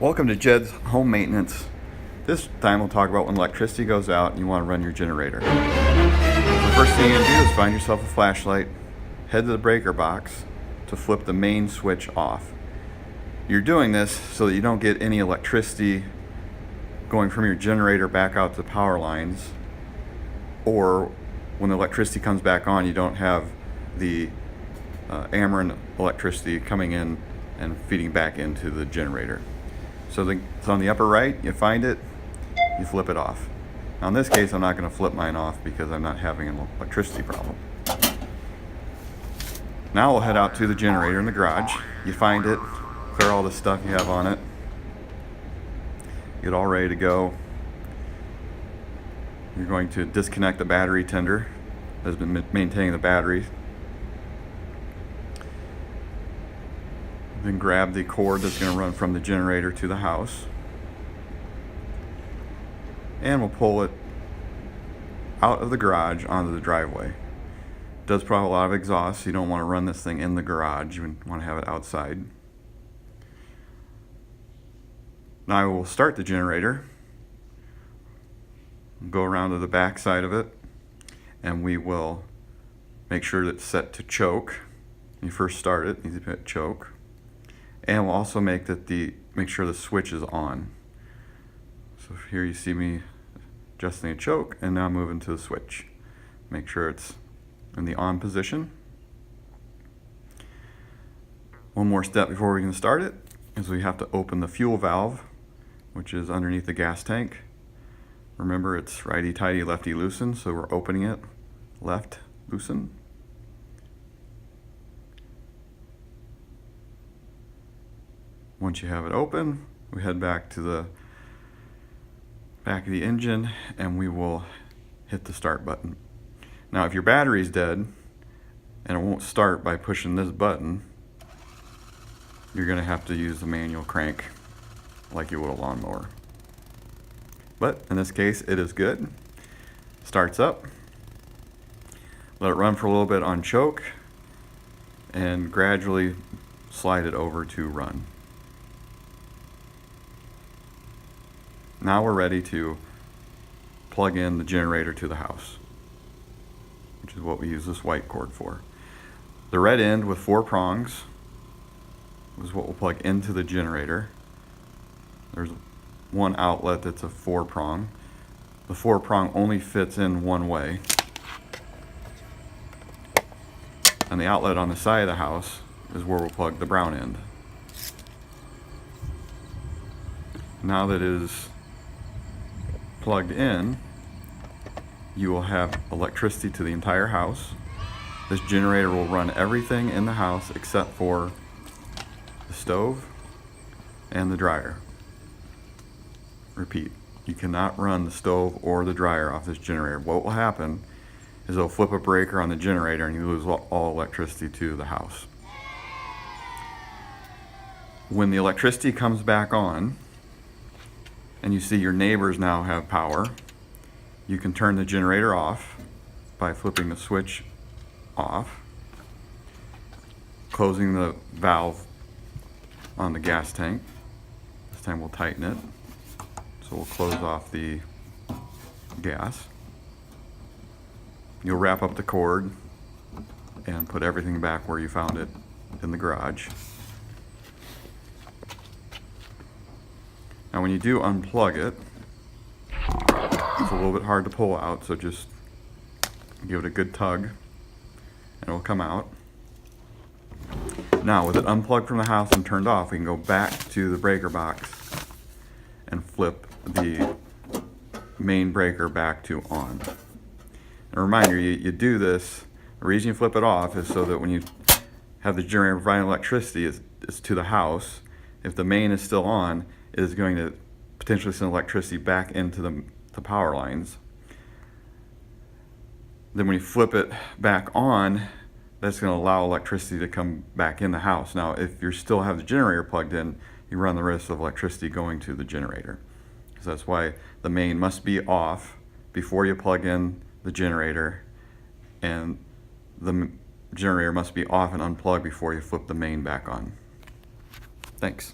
Welcome to Jed's Home Maintenance. This time we'll talk about when electricity goes out and you want to run your generator. The first thing you do is find yourself a flashlight, head to the breaker box to flip the main switch off. You're doing this so that you don't get any electricity going from your generator back out to the power lines, or when the electricity comes back on, you don't have the Ameren electricity coming in and feeding back into the generator. So it's on the upper right, you find it, you flip it off. Now in this case, I'm not going to flip mine off because I'm not having an electricity problem. Now we'll head out to the generator in the garage. You find it, clear all the stuff you have on it, get all ready to go. You're going to disconnect the battery tender that's been maintaining the battery. Then grab the cord that's going to run from the generator to the house, and we'll pull it out of the garage onto the driveway. It does put out a lot of exhaust, so you don't want to run this thing in the garage. You want to have it outside. Now we'll start the generator, go around to the back side of it, and we will make sure that it's set to choke. When you first start it, you need to hit choke. And we'll also make sure the switch is on. So here you see me adjusting a choke, and now moving to the switch. Make sure it's in the on position. One more step before we can start it is we have to open the fuel valve, which is underneath the gas tank. Remember, it's righty tighty, lefty loosen, so we're opening it left loosen. Once you have it open, we head back to the back of the engine and we will hit the start button. Now if your battery's dead and it won't start by pushing this button, you're going to have to use the manual crank like you would a lawnmower. But in this case, it is good. Starts up. Let it run for a little bit on choke and gradually slide it over to run. Now we're ready to plug in the generator to the house, which is what we use this white cord for. The red end with 4 prongs is what we'll plug into the generator. There's one outlet that's a 4-prong. The 4-prong only fits in one way. And the outlet on the side of the house is where we'll plug the brown end. Now that it is plugged in, you will have electricity to the entire house. This generator will run everything in the house except for the stove and the dryer. Repeat, you cannot run the stove or the dryer off this generator. What will happen is it'll flip a breaker on the generator and you lose all electricity to the house. When the electricity comes back on, and you see your neighbors now have power, you can turn the generator off by flipping the switch off, closing the valve on the gas tank. This time we'll tighten it. So we'll close off the gas. You'll wrap up the cord and put everything back where you found it in the garage. Now when you do unplug it, it's a little bit hard to pull out, so just give it a good tug and it will come out. Now with it unplugged from the house and turned off, we can go back to the breaker box and flip the main breaker back to on. And a reminder, you do this, the reason you flip it off is so that when you have the generator providing electricity, it's to the house. If the main is still on, it is going to potentially send electricity back into the power lines. Then when you flip it back on, that's going to allow electricity to come back in the house. Now, if you still have the generator plugged in, you run the risk of electricity going to the generator. So that's why the main must be off before you plug in the generator, and the generator must be off and unplugged before you flip the main back on. Thanks.